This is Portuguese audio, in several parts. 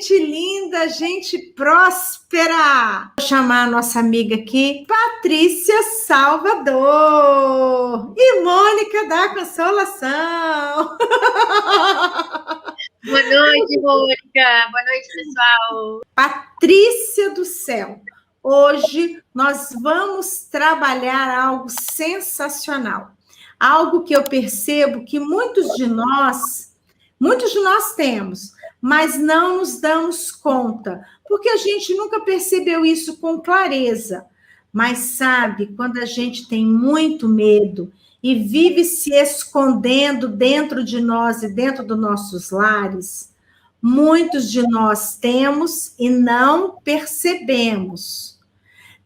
gente linda, gente próspera. Vou chamar a nossa amiga aqui, Patrícia Salvador e Mônica da Consolação. Boa noite, Mônica. Boa noite, pessoal. Patrícia do céu, hoje nós vamos trabalhar algo sensacional. Algo que eu percebo que muitos de nós temos, mas não nos damos conta, porque a gente nunca percebeu isso com clareza. Mas sabe, quando a gente tem muito medo e vive se escondendo dentro de nós e dentro dos nossos lares, muitos de nós temos e não percebemos.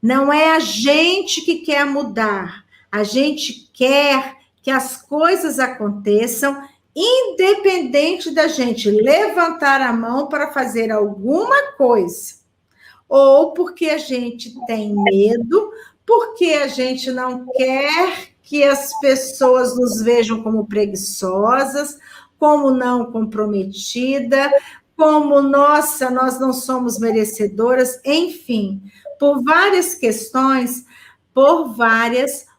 Não é a gente que quer mudar, a gente quer que as coisas aconteçam independente da gente levantar a mão para fazer alguma coisa, ou porque a gente tem medo, porque a gente não quer que as pessoas nos vejam como preguiçosas, como não comprometida, como, nossa, nós não somos merecedoras, enfim, por várias questões,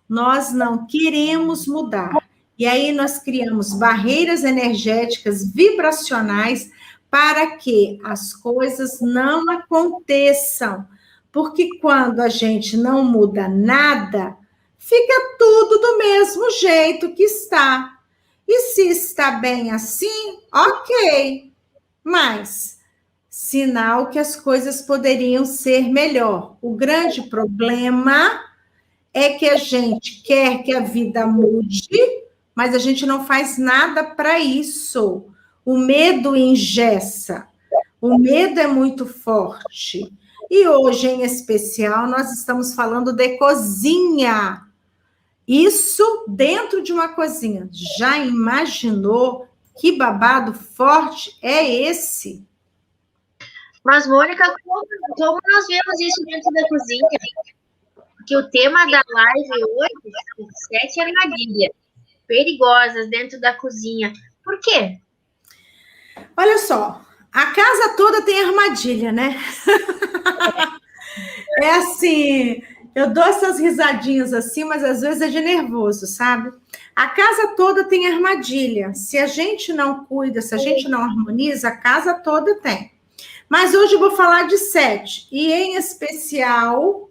nós não queremos mudar. E aí nós criamos barreiras energéticas vibracionais para que as coisas não aconteçam. Porque quando a gente não muda nada, fica tudo do mesmo jeito que está. E se está bem assim, ok. Mas sinal que as coisas poderiam ser melhor. O grande problema é que a gente quer que a vida mude, mas a gente não faz nada para isso. O medo engessa, o medo é muito forte. E hoje, em especial, nós estamos falando de cozinha. Isso dentro de uma cozinha. Já imaginou que babado forte é esse? Mas, Mônica, como nós vemos isso dentro da cozinha? Porque o tema da live hoje é 7 armadilhas perigosas dentro da cozinha. Por quê? Olha só, a casa toda tem armadilha, né? É assim, eu dou essas risadinhas assim, mas às vezes é de nervoso, sabe? A casa toda tem armadilha. Se a gente não cuida, se a gente não harmoniza, a casa toda tem. Mas hoje eu vou falar de 7, e em especial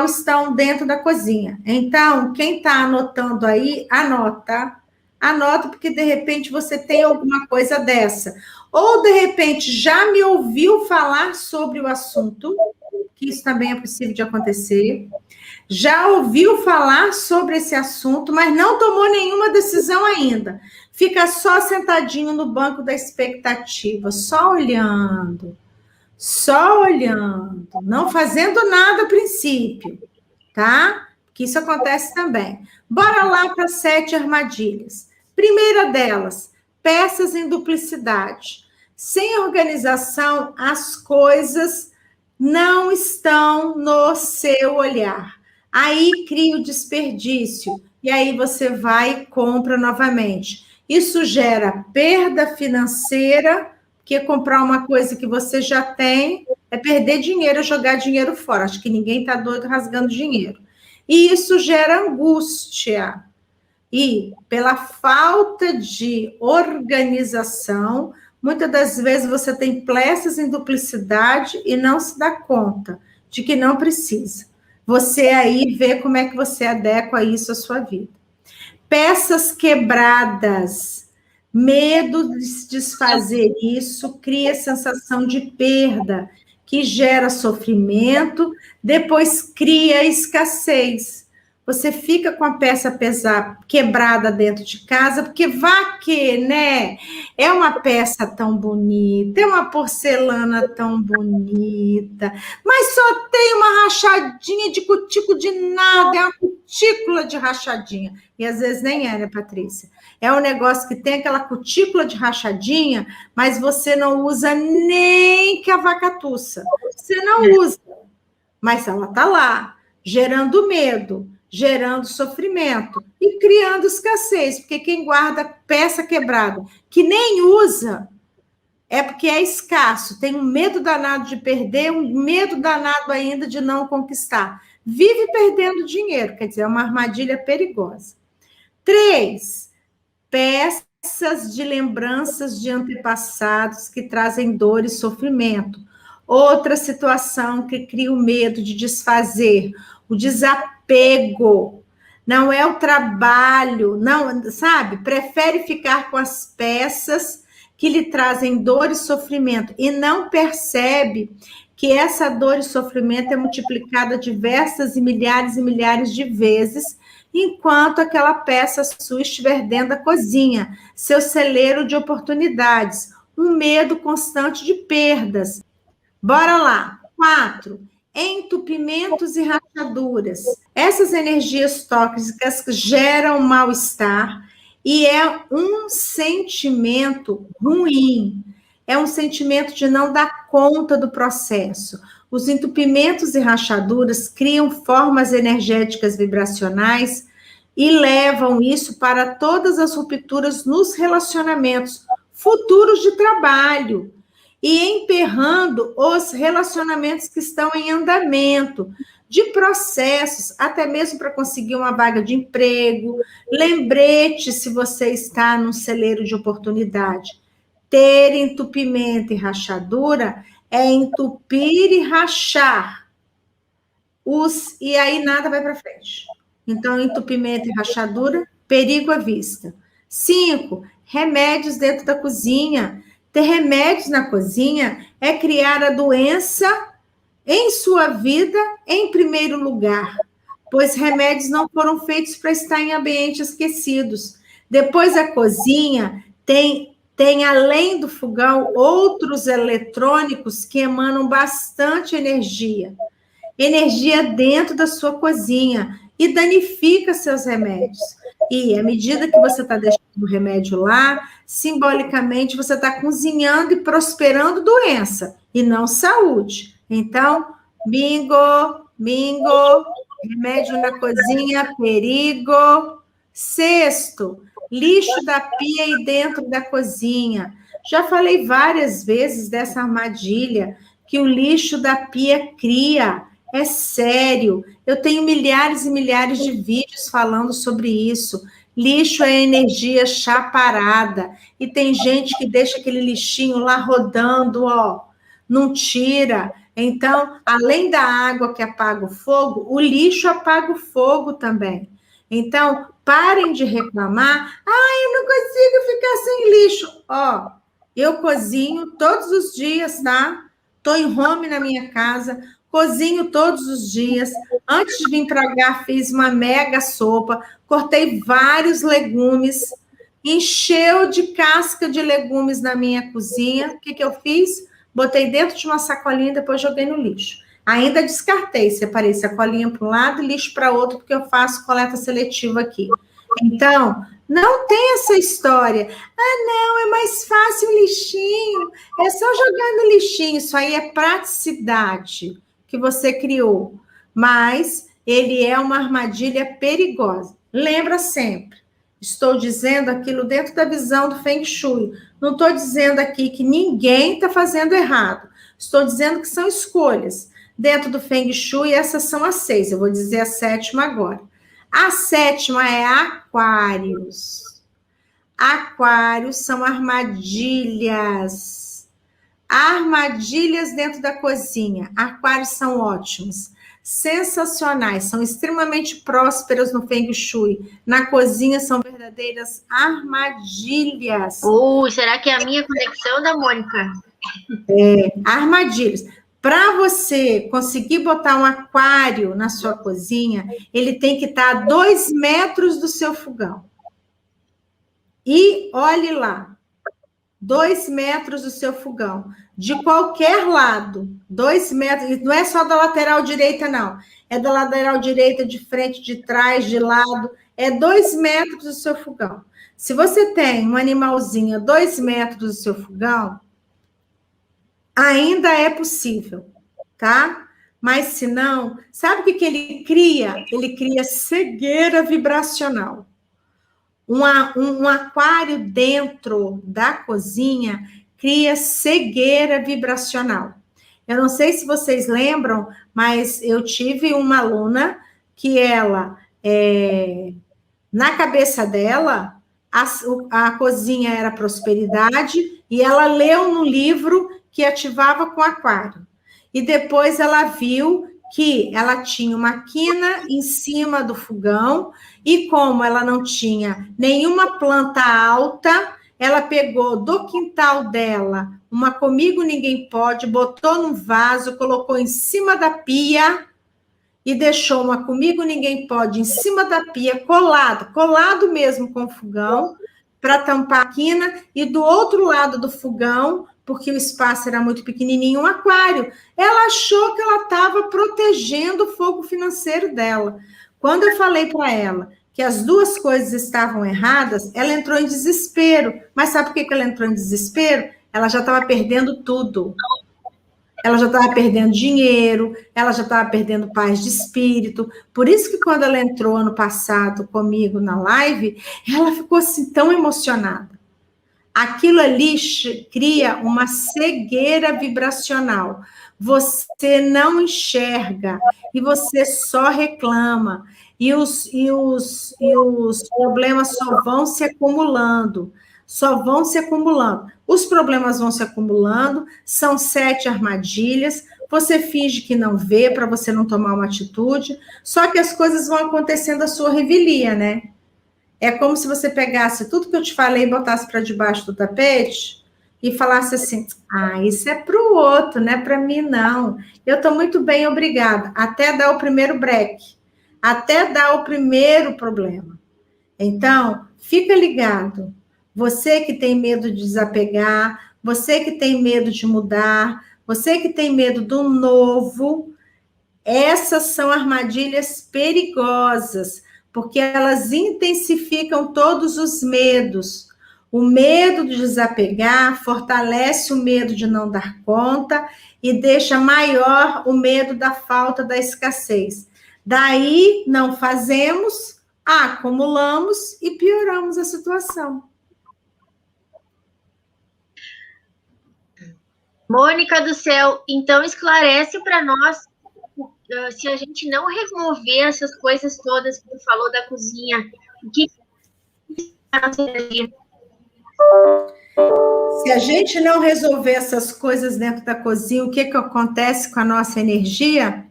estão dentro da cozinha. Então, quem está anotando aí, anota, porque de repente você tem alguma coisa dessa. Ou de repente já me ouviu falar sobre o assunto, que isso também é possível de acontecer. Já ouviu falar sobre esse assunto, mas não tomou nenhuma decisão ainda. Fica só sentadinho no banco da expectativa, só olhando, não fazendo nada a princípio, tá? Que isso acontece também. Bora lá para 7 armadilhas. Primeira delas, peças em duplicidade. Sem organização, as coisas não estão no seu olhar. Aí cria o desperdício, e aí você vai e compra novamente. Isso gera perda financeira, porque comprar uma coisa que você já tem é perder dinheiro, jogar dinheiro fora. Acho que ninguém está doido rasgando dinheiro. E isso gera angústia. E pela falta de organização, muitas das vezes você tem peças em duplicidade e não se dá conta de que não precisa. Você aí vê como é que você adequa isso à sua vida. Peças quebradas. Medo de se desfazer isso cria sensação de perda, que gera sofrimento, depois cria escassez. Você fica com a peça quebrada dentro de casa, porque vá que, né? É uma peça tão bonita, é uma porcelana tão bonita, mas só tem uma rachadinha de cutico de nada, é uma cutícula de rachadinha. E às vezes nem é, né, Patrícia? É um negócio que tem aquela cutícula de rachadinha, mas você não usa nem que a vaca-tussa. Você não usa, mas ela está lá, gerando medo, gerando sofrimento e criando escassez, porque quem guarda peça quebrada, que nem usa, é porque é escasso, tem um medo danado de perder, um medo danado ainda de não conquistar. Vive perdendo dinheiro, quer dizer, é uma armadilha perigosa. 3, peças de lembranças de antepassados que trazem dor e sofrimento. Outra situação que cria o medo de desfazer, o desapego. Não é o trabalho, não, sabe? Prefere ficar com as peças que lhe trazem dor e sofrimento e não percebe que essa dor e sofrimento é multiplicada diversas e milhares de vezes enquanto aquela peça sua estiver dentro da cozinha, seu celeiro de oportunidades, um medo constante de perdas. Bora lá. 4, entupimentos e rachaduras. Essas energias tóxicas geram mal-estar e é um sentimento ruim. É um sentimento de não dar conta do processo. Os entupimentos e rachaduras criam formas energéticas vibracionais e levam isso para todas as rupturas nos relacionamentos futuros de trabalho e emperrando os relacionamentos que estão em andamento, de processos, até mesmo para conseguir uma vaga de emprego, lembrete se você está num celeiro de oportunidade. Ter entupimento e rachadura é entupir e rachar, e aí nada vai para frente. Então, entupimento e rachadura, perigo à vista. 5, remédios dentro da cozinha. Ter remédios na cozinha é criar a doença em sua vida em primeiro lugar, pois remédios não foram feitos para estar em ambientes aquecidos. Depois a cozinha tem além do fogão outros eletrônicos que emanam bastante energia dentro da sua cozinha e danifica seus remédios. E à medida que você está deixando o remédio lá, simbolicamente você está cozinhando e prosperando doença e não saúde. Então, bingo, remédio na cozinha, perigo. 6, lixo da pia e dentro da cozinha. Já falei várias vezes dessa armadilha que o lixo da pia cria. É sério, eu tenho milhares e milhares de vídeos falando sobre isso. Lixo é energia chaparada. E tem gente que deixa aquele lixinho lá rodando, ó, não tira. Então, além da água que apaga o fogo, o lixo apaga o fogo também. Então, parem de reclamar. Eu não consigo ficar sem lixo. Ó, eu cozinho todos os dias, tá? Estou em home na minha casa, cozinho todos os dias. Antes de vir para cá, fiz uma mega sopa, cortei vários legumes, encheu de casca de legumes na minha cozinha. O que eu fiz? Botei dentro de uma sacolinha e depois joguei no lixo. Ainda descartei, separei sacolinha para um lado e lixo para outro, porque eu faço coleta seletiva aqui. Então, não tem essa história. Não, é mais fácil o lixinho. É só jogar no lixinho. Isso aí é praticidade que você criou. Mas ele é uma armadilha perigosa. Lembra sempre. Estou dizendo aquilo dentro da visão do Feng Shui. Não estou dizendo aqui que ninguém está fazendo errado. Estou dizendo que são escolhas. Dentro do Feng Shui, essas são as 6. Eu vou dizer a 7ª agora. A 7ª é Aquários. Aquários são armadilhas. Armadilhas dentro da cozinha. Aquários são ótimos, sensacionais, são extremamente prósperos no Feng Shui. Na cozinha são verdadeiras armadilhas. Será que é a minha conexão da Mônica? Armadilhas. Para você conseguir botar um aquário na sua cozinha, ele tem que estar a 2 metros do seu fogão. E olhe lá, 2 metros do seu fogão, de qualquer lado, 2 metros, não é só da lateral direita, não, é da lateral direita, de frente, de trás, de lado, é 2 metros do seu fogão. Se você tem um animalzinho a 2 metros do seu fogão, ainda é possível, tá? Mas se não, sabe o que ele cria? Ele cria cegueira vibracional. Um aquário dentro da cozinha cria cegueira vibracional. Eu não sei se vocês lembram, mas eu tive uma aluna que ela, na cabeça dela, a cozinha era prosperidade, e ela leu no livro que ativava com aquário. E depois ela viu que ela tinha uma quina em cima do fogão, e como ela não tinha nenhuma planta alta, ela pegou do quintal dela uma Comigo Ninguém Pode, botou num vaso, colocou em cima da pia e deixou uma Comigo Ninguém Pode em cima da pia, colado mesmo com o fogão, para tampar a quina, e do outro lado do fogão, porque o espaço era muito pequenininho, um aquário. Ela achou que ela estava protegendo o fogo financeiro dela. Quando eu falei para ela que as duas coisas estavam erradas, ela entrou em desespero. Mas sabe por que ela entrou em desespero? Ela já estava perdendo tudo. Ela já estava perdendo dinheiro, ela já estava perdendo paz de espírito. Por isso que quando ela entrou ano passado comigo na live, ela ficou assim tão emocionada. Aquilo ali cria uma cegueira vibracional. Você não enxerga e você só reclama. E os problemas só vão se acumulando. Só vão se acumulando. Os problemas vão se acumulando, são 7 armadilhas. Você finge que não vê para você não tomar uma atitude. Só que as coisas vão acontecendo à sua revelia, né? É como se você pegasse tudo que eu te falei e botasse para debaixo do tapete e falasse assim: isso é para o outro, não é para mim, não. Eu estou muito bem, obrigada. Até dar o primeiro break, até dar o primeiro problema. Então, fica ligado. Você que tem medo de desapegar, você que tem medo de mudar, você que tem medo do novo, essas são armadilhas perigosas, porque elas intensificam todos os medos. O medo de desapegar fortalece o medo de não dar conta e deixa maior o medo da falta, da escassez. Daí, não fazemos, acumulamos e pioramos a situação. Mônica do céu, então esclarece para nós, se a gente não remover essas coisas todas que tu falou da cozinha, o que a nossa energia? Se a gente não resolver essas coisas dentro da cozinha, o que acontece com a nossa energia?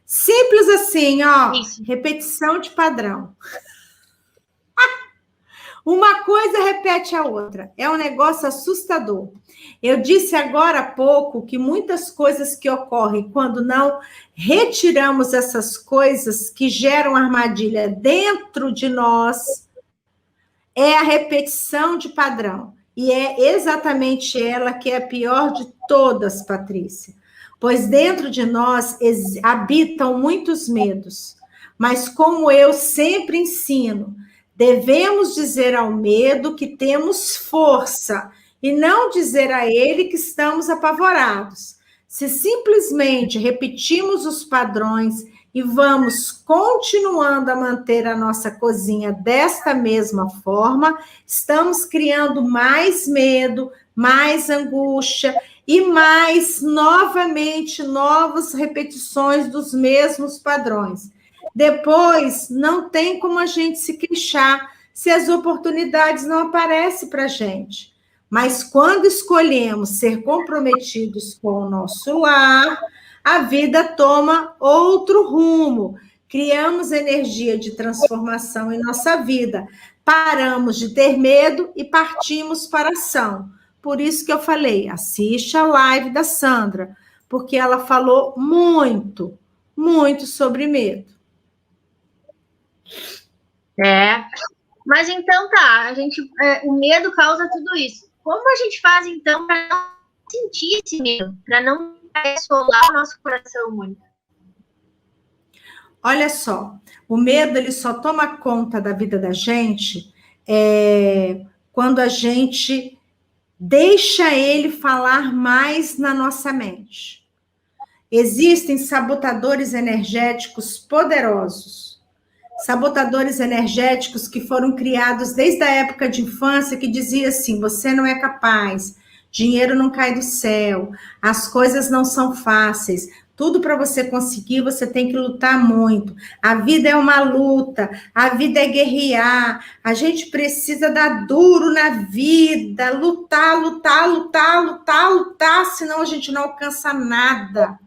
Simples assim, ó. Isso. Repetição de padrão. Uma coisa repete a outra. É um negócio assustador. Eu disse agora há pouco que muitas coisas que ocorrem quando não retiramos essas coisas que geram armadilha dentro de nós é a repetição de padrão. E é exatamente ela que é a pior de todas, Patrícia. Pois dentro de nós habitam muitos medos. Mas como eu sempre ensino, devemos dizer ao medo que temos força e não dizer a ele que estamos apavorados. Se simplesmente repetimos os padrões e vamos continuando a manter a nossa cozinha desta mesma forma, estamos criando mais medo, mais angústia e mais, novamente, novas repetições dos mesmos padrões. Depois, não tem como a gente se queixar se as oportunidades não aparecem para a gente. Mas quando escolhemos ser comprometidos com o nosso lar, a vida toma outro rumo. Criamos energia de transformação em nossa vida. Paramos de ter medo e partimos para a ação. Por isso que eu falei, assiste a live da Sandra, porque ela falou muito, muito sobre medo. Mas então tá, o medo causa tudo isso. Como a gente faz então para não sentir esse medo, para não assolar o nosso coração, Mônica? Olha só, o medo ele só toma conta da vida da gente quando a gente deixa ele falar mais na nossa mente. Existem sabotadores energéticos poderosos. Sabotadores energéticos que foram criados desde a época de infância, que dizia assim, você não é capaz, dinheiro não cai do céu, as coisas não são fáceis. Tudo para você conseguir, você tem que lutar muito. A vida é uma luta, a vida é guerrear. A gente precisa dar duro na vida, lutar, lutar, lutar, lutar, lutar, senão a gente não alcança nada.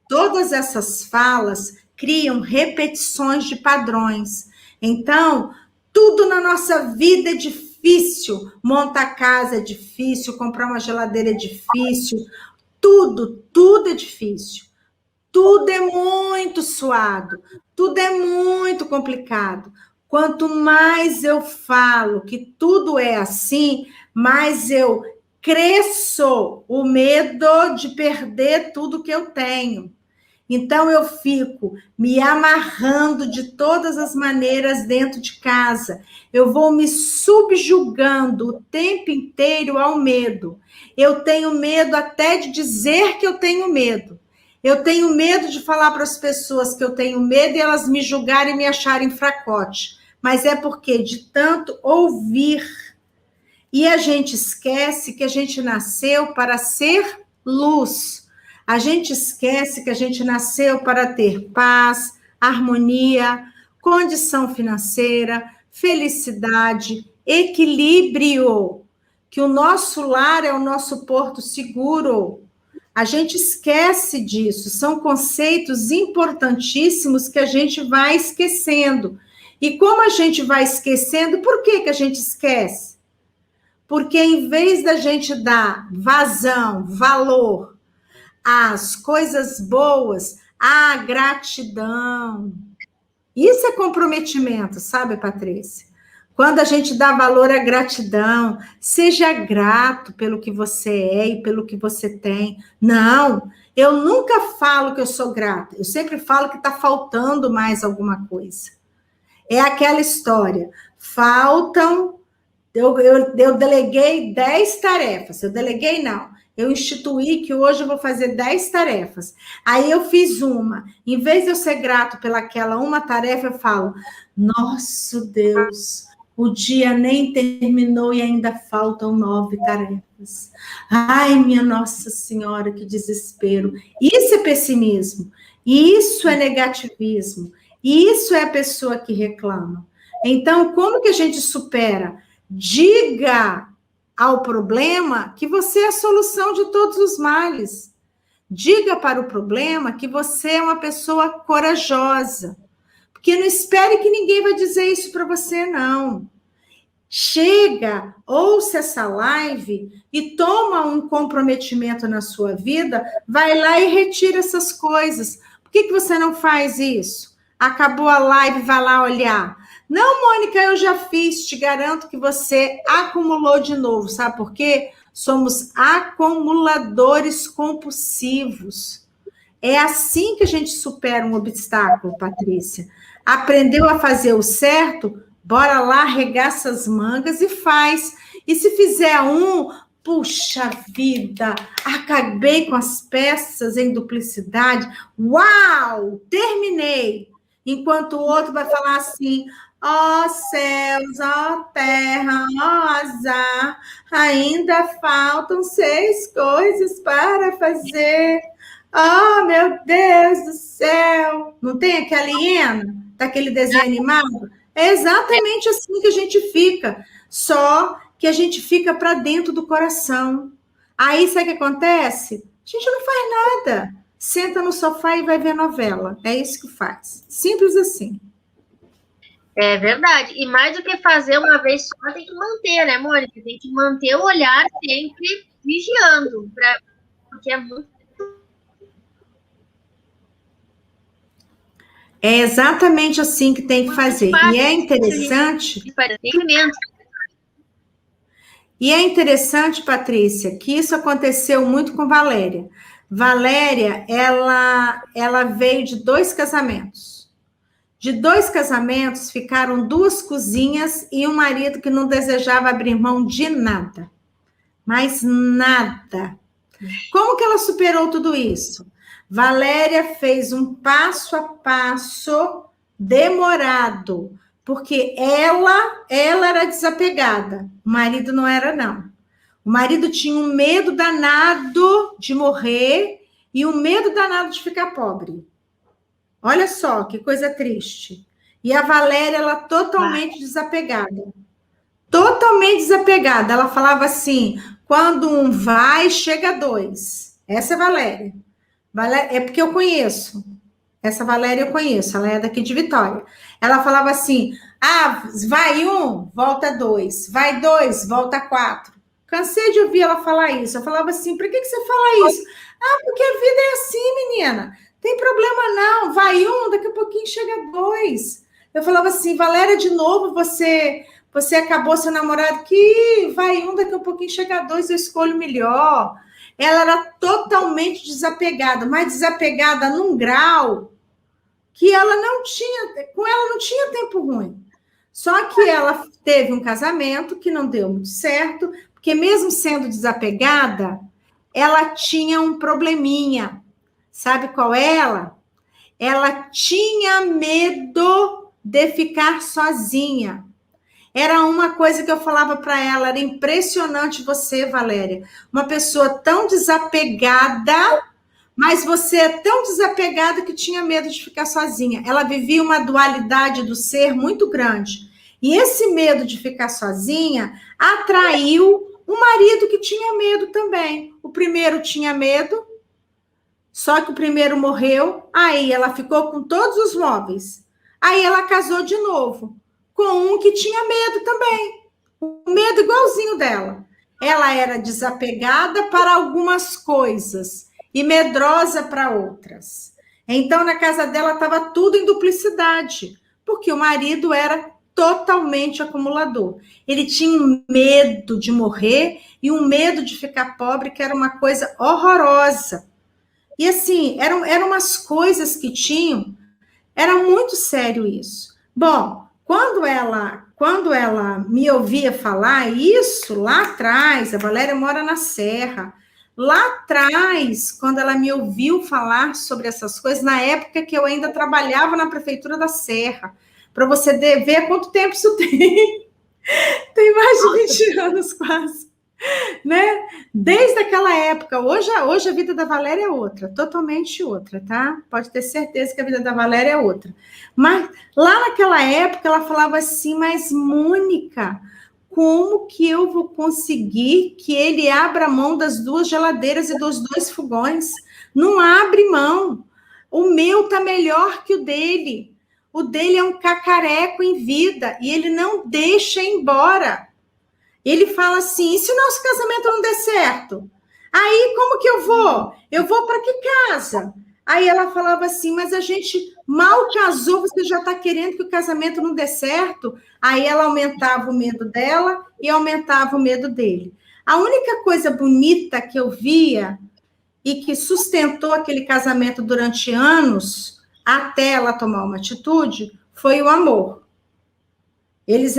Todas essas falas criam repetições de padrões. Então, tudo na nossa vida é difícil. Montar casa é difícil, comprar uma geladeira é difícil. Tudo é difícil. Tudo é muito suado, tudo é muito complicado. Quanto mais eu falo que tudo é assim, mais eu cresço o medo de perder tudo que eu tenho. Então eu fico me amarrando de todas as maneiras dentro de casa. Eu vou me subjugando o tempo inteiro ao medo. Eu tenho medo até de dizer que eu tenho medo. Eu tenho medo de falar para as pessoas que eu tenho medo e elas me julgarem e me acharem fracote. Mas é porque de tanto ouvir. E a gente esquece que a gente nasceu para ser luz. A gente esquece que a gente nasceu para ter paz, harmonia, condição financeira, felicidade, equilíbrio. Que o nosso lar é o nosso porto seguro. A gente esquece disso, são conceitos importantíssimos que a gente vai esquecendo. E como a gente vai esquecendo, por que a gente esquece? Porque em vez da gente dar vazão, valor às coisas boas, à gratidão. Isso é comprometimento, sabe, Patrícia? Quando a gente dá valor à gratidão, seja grato pelo que você é e pelo que você tem. Não, eu nunca falo que eu sou grata. Eu sempre falo que está faltando mais alguma coisa. É aquela história. Faltam... Eu deleguei 10 tarefas. Eu deleguei, não. Eu instituí que hoje eu vou fazer 10 tarefas. Aí eu fiz uma. Em vez de eu ser grato pelaquela uma tarefa, eu falo, nosso Deus... O dia nem terminou e ainda faltam 9 tarefas. Ai, minha Nossa Senhora, que desespero. Isso é pessimismo. Isso é negativismo. Isso é a pessoa que reclama. Então, como que a gente supera? Diga ao problema que você é a solução de todos os males. Diga para o problema que você é uma pessoa corajosa. Porque não espere que ninguém vai dizer isso para você, não. Chega, ouça essa live e toma um comprometimento na sua vida, vai lá e retira essas coisas. Por que você não faz isso? Acabou a live, vai lá olhar. Não, Mônica, eu já fiz, te garanto que você acumulou de novo. Sabe por quê? Somos acumuladores compulsivos. É assim que a gente supera um obstáculo, Patrícia. Aprendeu a fazer o certo? Bora lá, arregaça as mangas e faz. E se fizer um, puxa vida, acabei com as peças em duplicidade. Uau, terminei. Enquanto o outro vai falar assim, ó céus, ó terra, ó azar, ainda faltam 6 coisas para fazer. Oh, meu Deus do céu! Não tem aquela hiena daquele desenho animado? É exatamente assim que a gente fica, só que a gente fica para dentro do coração. Aí, sabe o que acontece? A gente não faz nada. Senta no sofá e vai ver novela. É isso que faz. Simples assim. É verdade. E mais do que fazer uma vez só, tem que manter, né, Mônica? Tem que manter o olhar sempre vigiando, porque é muito. É exatamente assim que tem que fazer. E é interessante... E é interessante, Patrícia, que isso aconteceu muito com Valéria. Valéria, ela veio de 2 casamentos. De 2 casamentos, ficaram 2 cozinhas e um marido que não desejava abrir mão de nada. Mas nada. Como que ela superou tudo isso? Valéria fez um passo a passo demorado, porque ela era desapegada, o marido não era, não. O marido tinha um medo danado de morrer e um medo danado de ficar pobre. Olha só, que coisa triste. E a Valéria, ela totalmente desapegada. Totalmente desapegada. Ela falava assim, quando um vai, chega dois. Essa é a Valéria. É porque eu conheço. Essa Valéria eu conheço, ela é daqui de Vitória. Ela falava assim, vai um, volta dois. Vai dois, volta quatro. Cansei de ouvir ela falar isso. Eu falava assim, por que você fala isso? Porque a vida é assim, menina. Tem problema não, vai um, daqui a pouquinho chega dois. Eu falava assim, Valéria, de novo, você acabou seu namorado, que vai um, daqui a pouquinho chega dois, eu escolho melhor. Ela era totalmente desapegada, mas desapegada num grau que ela não tinha, com ela não tinha tempo ruim. Só que ela teve um casamento que não deu muito certo, porque mesmo sendo desapegada, ela tinha um probleminha. Sabe qual é ela? Ela tinha medo de ficar sozinha. Era uma coisa que eu falava para ela, era impressionante você, Valéria, uma pessoa tão desapegada, mas você é tão desapegada que tinha medo de ficar sozinha. Ela vivia uma dualidade do ser muito grande. E esse medo de ficar sozinha atraiu um marido que tinha medo também. O primeiro tinha medo, só que o primeiro morreu, aí ela ficou com todos os móveis. Aí ela casou de novo, com um que tinha medo também. Um medo igualzinho dela. Ela era desapegada para algumas coisas e medrosa para outras. Então, na casa dela estava tudo em duplicidade, porque o marido era totalmente acumulador. Ele tinha um medo de morrer e um medo de ficar pobre, que era uma coisa horrorosa. E assim, eram umas coisas que tinham, era muito sério isso. Bom, quando ela me ouvia falar isso, lá atrás, a Valéria mora na Serra, lá atrás, quando ela me ouviu falar sobre essas coisas, na época que eu ainda trabalhava na Prefeitura da Serra, para você ver quanto tempo isso tem. Tem mais de 20 anos quase. Né? Desde aquela época, hoje a vida da Valéria é outra, totalmente outra, tá? Pode ter certeza que a vida da Valéria é outra. Mas lá naquela época ela falava assim, mas Mônica, como que eu vou conseguir que ele abra mão das duas geladeiras e dos dois fogões? Não abre mão. O meu tá melhor que o dele. O dele é um cacareco em vida e ele não deixa ir embora. Ele fala assim, e se o nosso casamento não der certo? Aí, como que eu vou? Eu vou para que casa? Aí ela falava assim, mas a gente mal casou, você já está querendo que o casamento não dê certo? Aí ela aumentava o medo dela e aumentava o medo dele. A única coisa bonita que eu via e que sustentou aquele casamento durante anos, até ela tomar uma atitude, foi o amor. Eles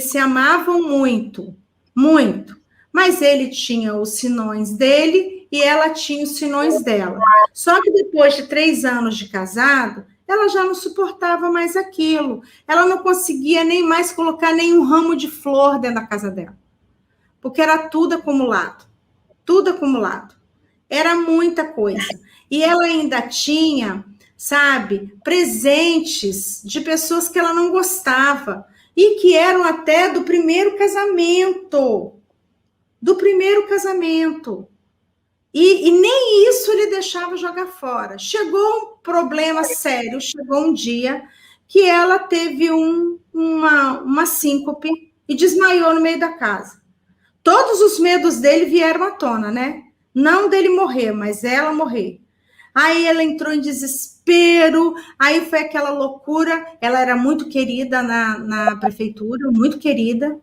se amavam muito. Muito. Mas ele tinha os sinões dele e ela tinha os sinões dela. Só que depois de 3 anos de casado, ela já não suportava mais aquilo. Ela não conseguia nem mais colocar nenhum ramo de flor dentro da casa dela. Porque era tudo acumulado. Tudo acumulado. Era muita coisa. E ela ainda tinha, sabe, presentes de pessoas que ela não gostava. E que eram até do primeiro casamento. Do primeiro casamento. E nem isso ele deixava jogar fora. Chegou um problema sério, chegou um dia que ela teve uma síncope e desmaiou no meio da casa. Todos os medos dele vieram à tona, né? Não dele morrer, mas ela morrer. Aí ela entrou em desespero, aí foi aquela loucura. Ela era muito querida na prefeitura, muito querida.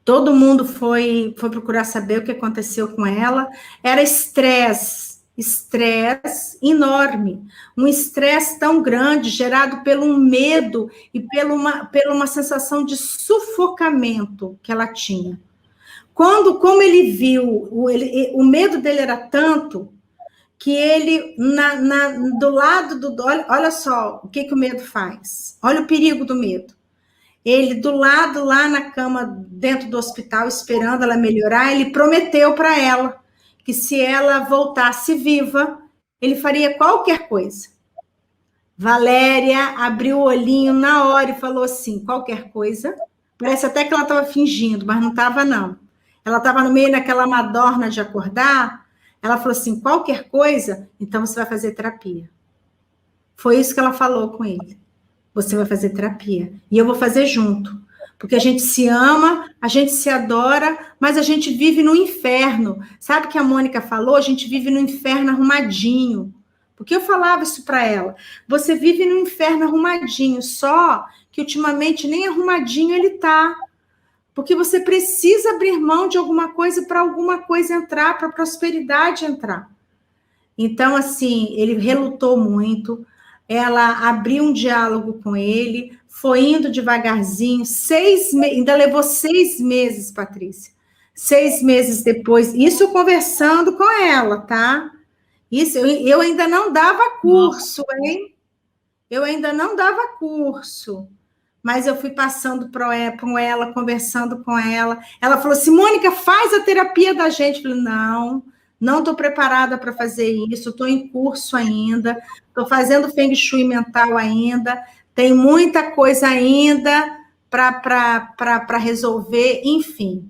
Todo mundo foi procurar saber o que aconteceu com ela. Era estresse enorme. Um estresse tão grande, gerado pelo medo e pela uma sensação de sufocamento que ela tinha. Como ele viu, o medo dele era tanto que ele, do lado olha só o que o medo faz. Olha o perigo do medo. Ele do lado, lá na cama, dentro do hospital, esperando ela melhorar, ele prometeu para ela que se ela voltasse viva, ele faria qualquer coisa. Valéria abriu o olhinho na hora e falou assim, qualquer coisa. Parece até que ela estava fingindo, mas não estava, não. Ela estava no meio daquela madorna de acordar. Ela falou assim, qualquer coisa, então você vai fazer terapia. Foi isso que ela falou com ele. Você vai fazer terapia. E eu vou fazer junto. Porque a gente se ama, a gente se adora, mas a gente vive no inferno. Sabe o que a Mônica falou? A gente vive no inferno arrumadinho. Porque eu falava isso para ela. Você vive no inferno arrumadinho, só que ultimamente nem arrumadinho ele tá. Porque você precisa abrir mão de alguma coisa para alguma coisa entrar, para a prosperidade entrar. Então, assim, ele relutou muito. Ela abriu um diálogo com ele, foi indo devagarzinho, ainda levou 6 meses, Patrícia. 6 meses depois, isso conversando com ela, tá? Isso, eu ainda não dava curso, hein? Eu ainda não dava curso, mas eu fui passando por ela, conversando com ela. Ela falou assim, Mônica, faz a terapia da gente. Eu falei, não estou preparada para fazer isso, estou em curso ainda, estou fazendo Feng Shui mental ainda, tem muita coisa ainda para resolver, enfim.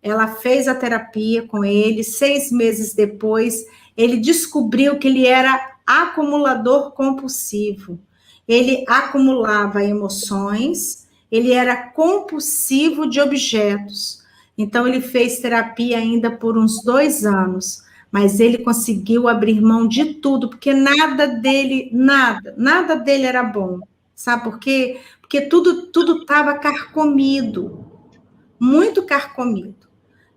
Ela fez a terapia com ele, 6 meses depois, ele descobriu que ele era acumulador compulsivo. Ele acumulava emoções, ele era compulsivo de objetos. Então, ele fez terapia ainda por uns 2 anos, mas ele conseguiu abrir mão de tudo, porque nada dele era bom. Sabe por quê? Porque tudo estava carcomido, muito carcomido.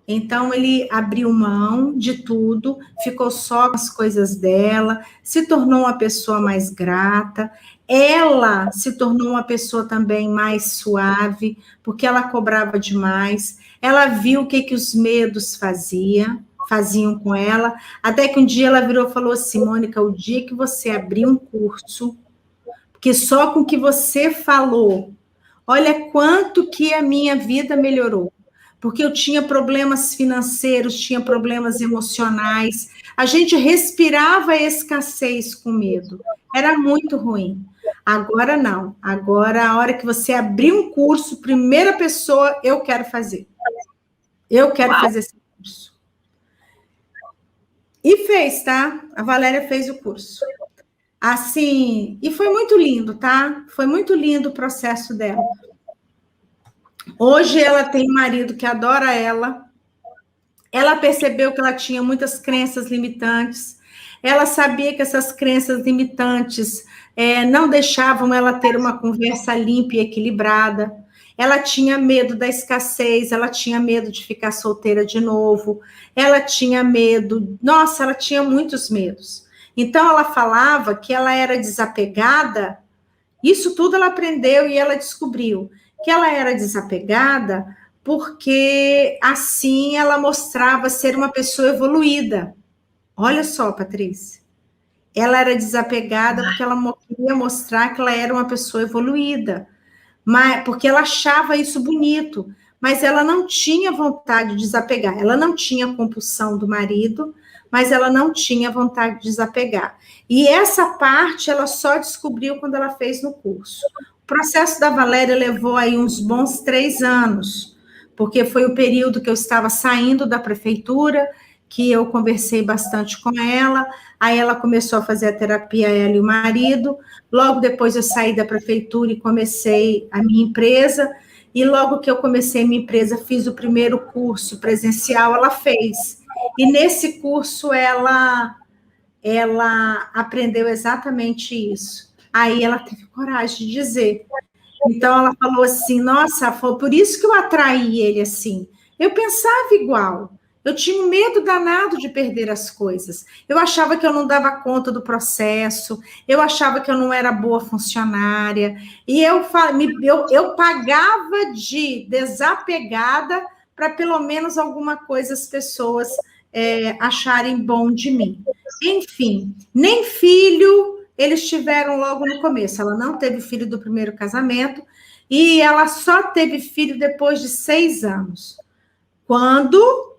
Então, ele abriu mão de tudo, ficou só com as coisas dela, se tornou uma pessoa mais grata. Ela se tornou uma pessoa também mais suave, porque ela cobrava demais. Ela viu o que os medos faziam com ela, até que um dia ela virou e falou assim, Mônica, o dia que você abrir um curso, porque só com o que você falou, olha quanto que a minha vida melhorou. Porque eu tinha problemas financeiros, tinha problemas emocionais, a gente respirava a escassez com medo, era muito ruim. Agora não, agora a hora que você abrir um curso, primeira pessoa, eu quero fazer esse curso. E fez, tá? A Valéria fez o curso. Assim, e foi muito lindo, tá? Foi muito lindo o processo dela. Hoje ela tem um marido que adora ela. Ela percebeu que ela tinha muitas crenças limitantes. Ela sabia que essas crenças limitantes não deixavam ela ter uma conversa limpa e equilibrada. Ela tinha medo da escassez, ela tinha medo de ficar solteira de novo, ela tinha medo, nossa, ela tinha muitos medos. Então, ela falava que ela era desapegada, isso tudo ela aprendeu e ela descobriu que ela era desapegada porque assim ela mostrava ser uma pessoa evoluída. Olha só, Patrícia. Ela era desapegada porque ela queria mostrar que ela era uma pessoa evoluída, mas, porque ela achava isso bonito, mas ela não tinha vontade de desapegar. Ela não tinha compulsão do marido, mas ela não tinha vontade de desapegar. E essa parte ela só descobriu quando ela fez no curso. O processo da Valéria levou aí uns bons 3 anos, porque foi o período que eu estava saindo da prefeitura, que eu conversei bastante com ela, aí ela começou a fazer a terapia, ela e o marido, logo depois eu saí da prefeitura e comecei a minha empresa, e logo que eu comecei a minha empresa, fiz o primeiro curso presencial, ela fez, e nesse curso ela aprendeu exatamente isso, aí ela teve coragem de dizer, então ela falou assim, nossa, foi por isso que eu atraí ele assim, eu pensava igual, eu tinha um medo danado de perder as coisas. Eu achava que eu não dava conta do processo, eu achava que eu não era boa funcionária, e eu pagava de desapegada para pelo menos alguma coisa as pessoas acharem bom de mim. Enfim, nem filho eles tiveram logo no começo. Ela não teve filho do primeiro casamento, E ela só teve filho depois de 6 anos, quando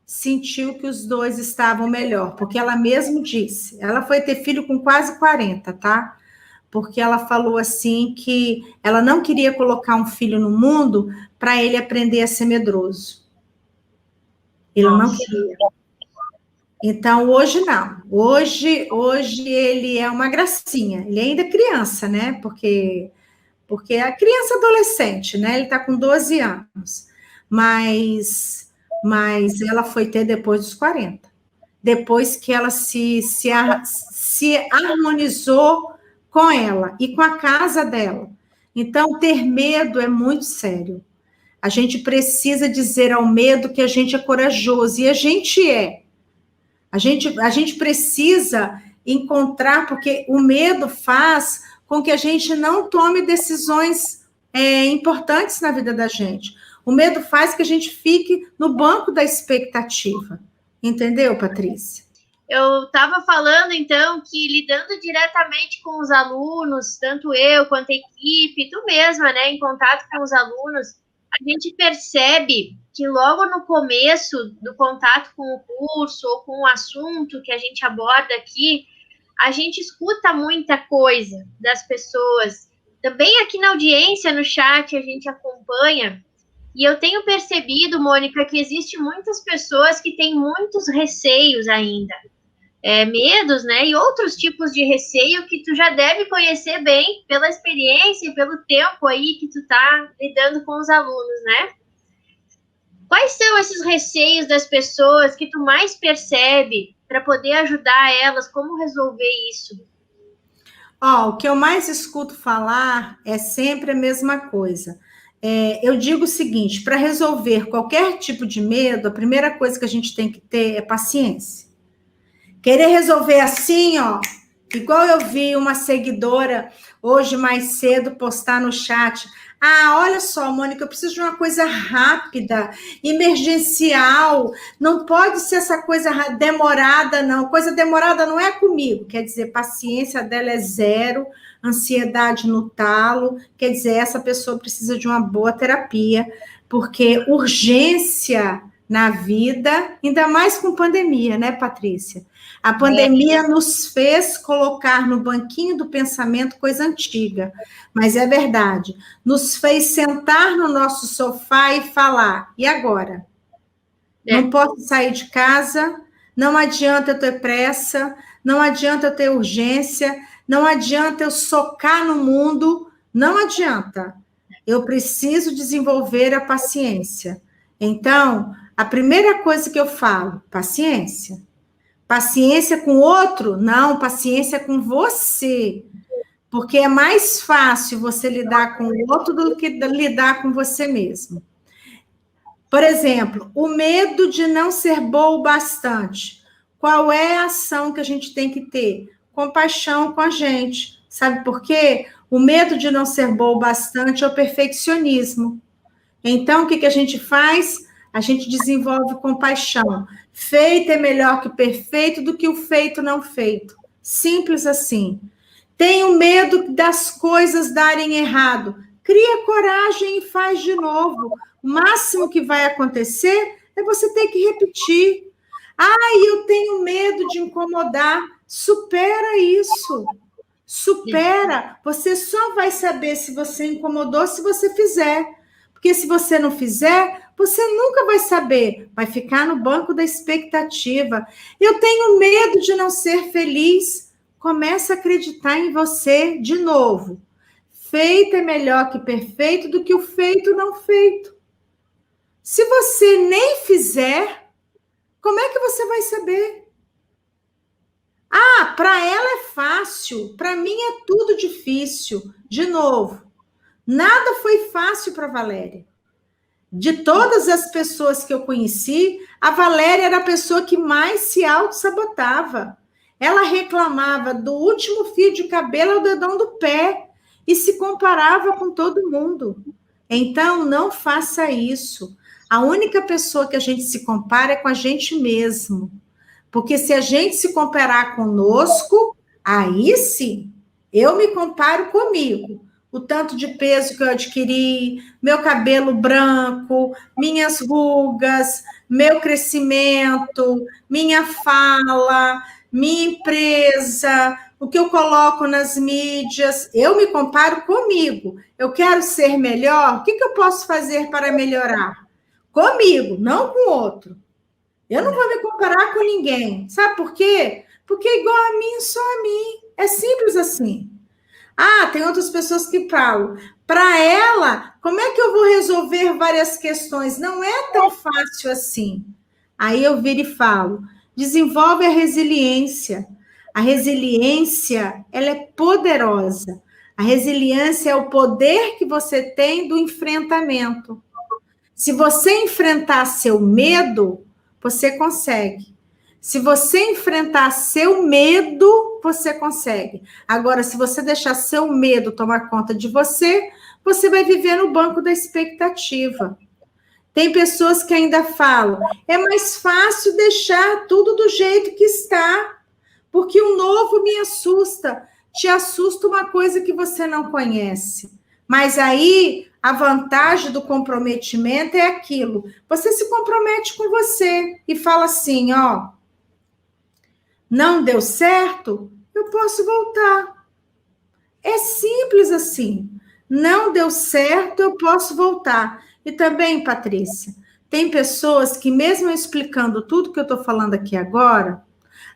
sentiu que os dois estavam melhor, porque ela mesmo disse, ela foi ter filho com quase 40, tá? Porque ela falou assim que ela não queria colocar um filho no mundo para ele aprender a ser medroso. Ele não queria. Então, hoje não. Hoje ele é uma gracinha. Ele ainda é criança, né? Porque é criança adolescente, né? Ele está com 12 anos. Mas ela foi ter depois dos 40. Depois que ela se harmonizou com ela e com a casa dela. Então, ter medo é muito sério. A gente precisa dizer ao medo que a gente é corajoso, e a gente é. A gente precisa encontrar, porque o medo faz com que a gente não tome decisões importantes na vida da gente. O medo faz que a gente fique no banco da expectativa. Entendeu, Patrícia? Eu estava falando, então, que lidando diretamente com os alunos, tanto eu quanto a equipe, tu mesma, né, em contato com os alunos, a gente percebe que logo no começo do contato com o curso ou com o assunto que a gente aborda aqui, a gente escuta muita coisa das pessoas. Também aqui na audiência, no chat, a gente acompanha. E eu tenho percebido, Mônica, que existe muitas pessoas que têm muitos receios ainda. Medos, né? E outros tipos de receio que tu já deve conhecer bem pela experiência e pelo tempo aí que tu tá lidando com os alunos, né? Quais são esses receios das pessoas que tu mais percebe para poder ajudar elas? Como resolver isso? O que eu mais escuto falar é sempre a mesma coisa. Eu digo o seguinte, para resolver qualquer tipo de medo, a primeira coisa que a gente tem que ter é paciência. Querer resolver assim, igual eu vi uma seguidora hoje mais cedo postar no chat. Olha só, Mônica, eu preciso de uma coisa rápida, emergencial. Não pode ser essa coisa demorada, não. Coisa demorada não é comigo. Quer dizer, paciência dela é zero, ansiedade no talo. Quer dizer, essa pessoa precisa de uma boa terapia, porque urgência na vida, ainda mais com pandemia, né, Patrícia? A pandemia nos fez colocar no banquinho do pensamento coisa antiga, mas é verdade. Nos fez sentar no nosso sofá e falar, e agora? Não posso sair de casa, não adianta eu ter pressa, não adianta eu ter urgência, não adianta eu socar no mundo, não adianta. Eu preciso desenvolver a paciência. Então, a primeira coisa que eu falo, paciência. Paciência com o outro? Não, paciência com você. Porque é mais fácil você lidar com o outro do que lidar com você mesmo. Por exemplo, o medo de não ser bom o bastante. Qual é a ação que a gente tem que ter? Compaixão com a gente. Sabe por quê? O medo de não ser bom o bastante é o perfeccionismo. Então, o que a gente faz? A gente desenvolve compaixão. Feito é melhor que perfeito do que o feito não feito. Simples assim. Tenho medo das coisas darem errado. Cria coragem e faz de novo. O máximo que vai acontecer é você ter que repetir. Eu tenho medo de incomodar. Supera isso. Supera. Você só vai saber se você incomodou se você fizer. Porque se você não fizer, você nunca vai saber. Vai ficar no banco da expectativa. Eu tenho medo de não ser feliz. Começa a acreditar em você de novo. Feito é melhor que perfeito do que o feito não feito. Se você nem fizer, como é que você vai saber? Para ela é fácil. Para mim é tudo difícil. De novo. Nada foi fácil para a Valéria. De todas as pessoas que eu conheci, a Valéria era a pessoa que mais se auto-sabotava. Ela reclamava do último fio de cabelo ao dedão do pé e se comparava com todo mundo. Então, não faça isso. A única pessoa que a gente se compara é com a gente mesmo. Porque se a gente se comparar conosco, aí sim, eu me comparo comigo. o tanto de peso que eu adquiri, meu cabelo branco, minhas rugas, meu crescimento, minha fala, minha empresa, o que eu coloco nas mídias. Eu me comparo comigo. Eu quero ser melhor. O que eu posso fazer para melhorar? Comigo, não com outro. Eu não vou me comparar com ninguém. Sabe por quê? Porque igual a mim, só a mim. É simples assim. Ah, tem outras pessoas que falam. Para ela, como é que eu vou resolver várias questões? Não é tão fácil assim. Aí eu viro e falo, desenvolve a resiliência. A resiliência, ela é poderosa. A resiliência é o poder que você tem do enfrentamento. Se você enfrentar seu medo, você consegue. Se você enfrentar seu medo, você consegue. Agora, se você deixar seu medo tomar conta de você, você vai viver no banco da expectativa. Tem pessoas que ainda falam, é mais fácil deixar tudo do jeito que está, porque o novo me assusta. Te assusta uma coisa que você não conhece. Mas aí, a vantagem do comprometimento é aquilo. Você se compromete com você e fala assim, ó, não deu certo, eu posso voltar. É simples assim. Não deu certo, eu posso voltar. E também, Patrícia, tem pessoas que, mesmo eu explicando tudo que eu estou falando aqui agora,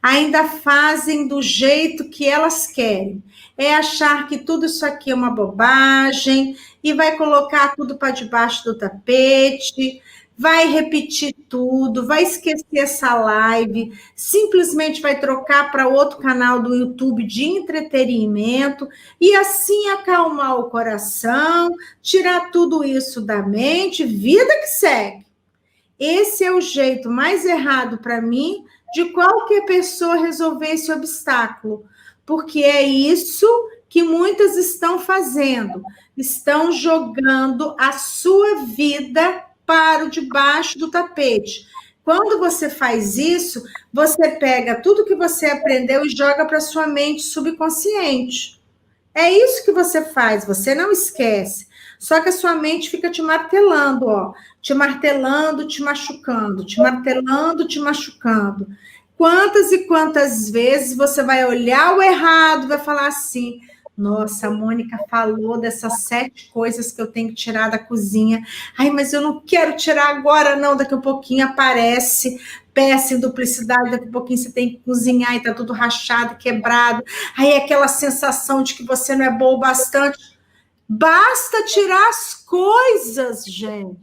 ainda fazem do jeito que elas querem. É achar que tudo isso aqui é uma bobagem e vai colocar tudo para debaixo do tapete, vai repetir tudo, vai esquecer essa live, simplesmente vai trocar para outro canal do YouTube de entretenimento e assim acalmar o coração, tirar tudo isso da mente, vida que segue. Esse é o jeito mais errado para mim de qualquer pessoa resolver esse obstáculo, porque é isso que muitas estão fazendo, estão jogando a sua vida para o debaixo do tapete. Quando você faz isso, você pega tudo que você aprendeu e joga para sua mente subconsciente. É isso que você faz, você não esquece. Só que a sua mente fica te martelando, ó, te martelando, te machucando, te martelando, te machucando. Quantas e quantas vezes você vai olhar o errado, vai falar assim, nossa, a Mônica falou dessas 7 coisas que eu tenho que tirar da cozinha. Ai, mas eu não quero tirar agora, não. Daqui a pouquinho aparece peça em duplicidade, daqui a pouquinho você tem que cozinhar e tá tudo rachado, quebrado. Aí aquela sensação de que você não é bom o bastante. Basta tirar as coisas, gente.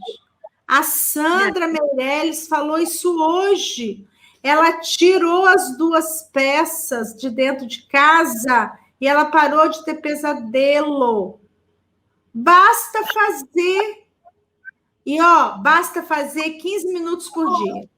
A Sandra Meirelles falou isso hoje. Ela tirou as 2 peças de dentro de casa e ela parou de ter pesadelo. Basta fazer. E, ó, basta fazer 15 minutos por dia.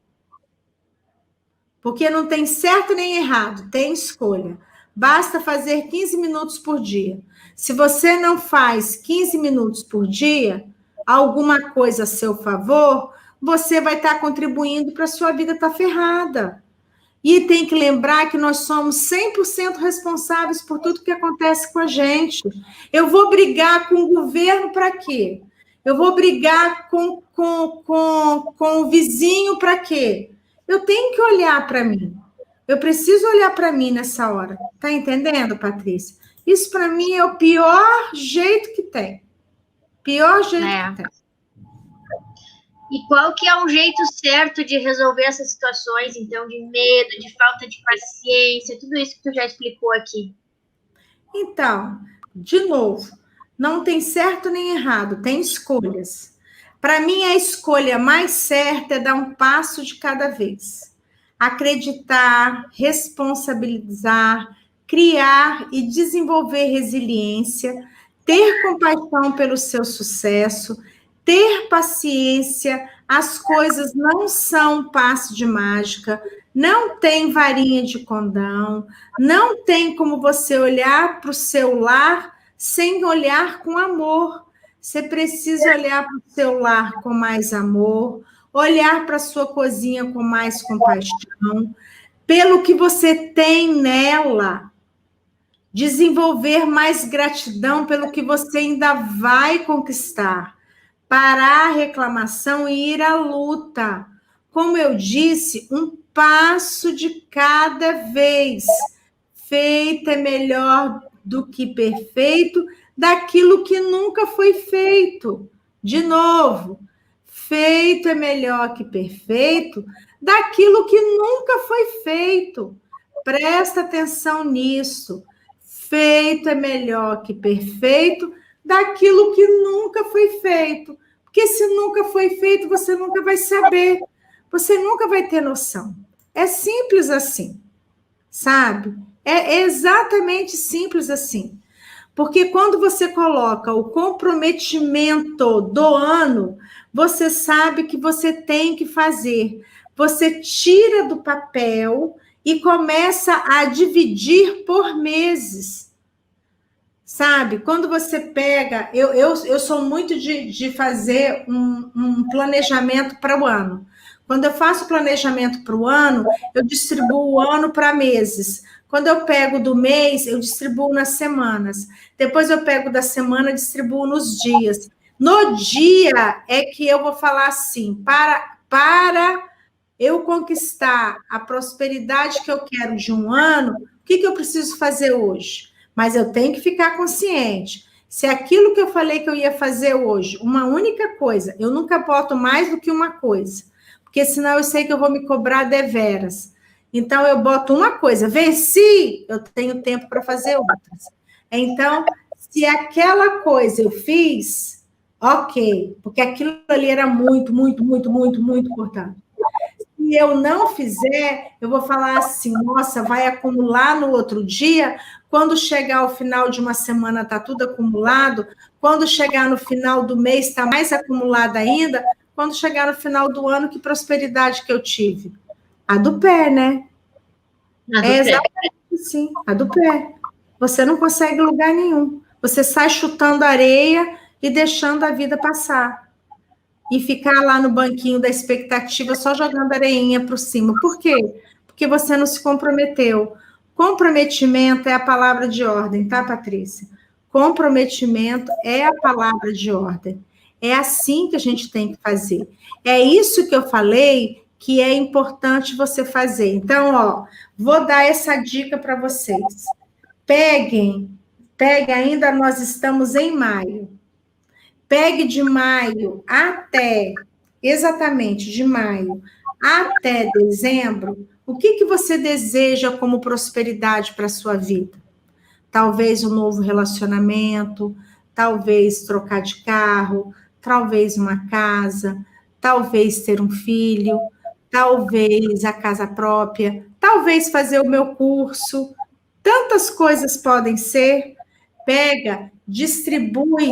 Porque não tem certo nem errado, tem escolha. Basta fazer 15 minutos por dia. Se você não faz 15 minutos por dia, alguma coisa a seu favor, você vai estar contribuindo para a sua vida estar ferrada. E tem que lembrar que nós somos 100% responsáveis por tudo que acontece com a gente. Eu vou brigar com o governo para quê? Eu vou brigar com o vizinho para quê? Eu tenho que olhar para mim. Eu preciso olhar para mim nessa hora. Tá entendendo, Patrícia? Isso para mim é o pior jeito que tem. Pior jeito que tem. E qual que é o jeito certo de resolver essas situações, então, de medo, de falta de paciência, tudo isso que tu já explicou aqui? Então, de novo, não tem certo nem errado, tem escolhas. Para mim, a escolha mais certa é dar um passo de cada vez. Acreditar, responsabilizar, criar e desenvolver resiliência, ter compaixão pelo seu sucesso, ter paciência, as coisas não são um passe de mágica, não tem varinha de condão, não tem como você olhar para o seu lar sem olhar com amor. Você precisa olhar para o seu lar com mais amor, olhar para a sua cozinha com mais compaixão, pelo que você tem nela. desenvolver mais gratidão pelo que você ainda vai conquistar, parar a reclamação e ir à luta. Como eu disse, um passo de cada vez. Feito é melhor do que perfeito, daquilo que nunca foi feito. De novo, feito é melhor que perfeito, daquilo que nunca foi feito. Presta atenção nisso. Feito é melhor que perfeito, daquilo que nunca foi feito. Porque se nunca foi feito, você nunca vai saber. Você nunca vai ter noção. É simples assim, sabe? É exatamente simples assim. Porque quando você coloca o comprometimento do ano, você sabe que você tem que fazer. Você tira do papel e começa a dividir por meses. Sabe? Quando você pega... Eu sou muito de fazer um planejamento para o ano. Quando eu faço planejamento para o ano, eu distribuo o ano para meses. Quando eu pego do mês, eu distribuo nas semanas. Depois eu pego da semana e distribuo nos dias. No dia é que eu vou falar assim, para eu conquistar a prosperidade que eu quero de um ano, o que eu preciso fazer hoje? Mas eu tenho que ficar consciente. Se aquilo que eu falei que eu ia fazer hoje, uma única coisa, eu nunca boto mais do que uma coisa, porque senão eu sei que eu vou me cobrar deveras. Então, eu boto uma coisa, venci, eu tenho tempo para fazer outras. Então, se aquela coisa eu fiz, ok, porque aquilo ali era muito, muito, muito, muito, muito importante. Se eu não fizer, eu vou falar assim, nossa, vai acumular no outro dia, quando chegar ao final de uma semana está tudo acumulado, quando chegar no final do mês está mais acumulado ainda, quando chegar no final do ano, que prosperidade que eu tive? A do pé, né? Exatamente assim, a do pé. Você não consegue lugar nenhum. Você sai chutando areia e deixando a vida passar. E ficar lá no banquinho da expectativa só jogando areinha por cima. Por quê? Porque você não se comprometeu. Comprometimento é a palavra de ordem, tá, Patrícia? Comprometimento é a palavra de ordem. É assim que a gente tem que fazer. É isso que eu falei que é importante você fazer. Então, ó, vou dar essa dica para vocês. Peguem, ainda nós estamos em maio. Pegue de maio até, exatamente, de maio até dezembro, o que você deseja como prosperidade para a sua vida? Talvez um novo relacionamento, talvez trocar de carro, talvez uma casa, talvez ter um filho, talvez a casa própria, talvez fazer o meu curso. Tantas coisas podem ser. Pega, distribui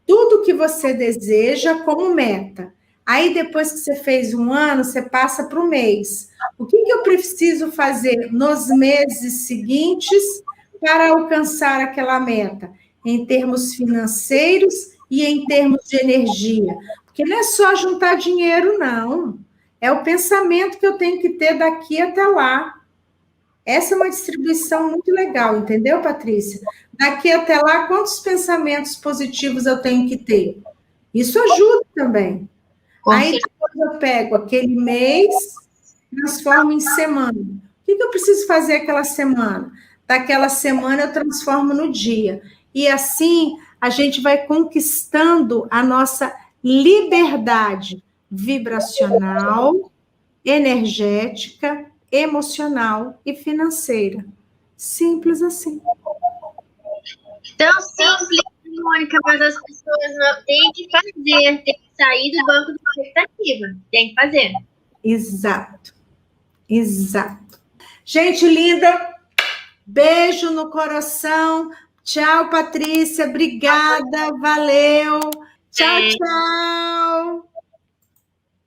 tudo que você deseja como meta. Aí, depois que você fez um ano, você passa para o mês. O que eu preciso fazer nos meses seguintes para alcançar aquela meta? Em termos financeiros e em termos de energia. Porque não é só juntar dinheiro, não. É o pensamento que eu tenho que ter daqui até lá. Essa é uma distribuição muito legal, entendeu, Patrícia? Daqui até lá, quantos pensamentos positivos eu tenho que ter? Isso ajuda também. Aí depois eu pego aquele mês, transformo em semana. O que eu preciso fazer aquela semana? Daquela semana eu transformo no dia. E assim a gente vai conquistando a nossa liberdade vibracional, energética, emocional e financeira. Simples assim. Tão simples, Mônica, mas as pessoas não têm que fazer, tem que sair do banco de expectativa. Tem que fazer. Exato. Exato. Gente linda, beijo no coração. Tchau, Patrícia. Obrigada. Valeu. Tchau, tchau.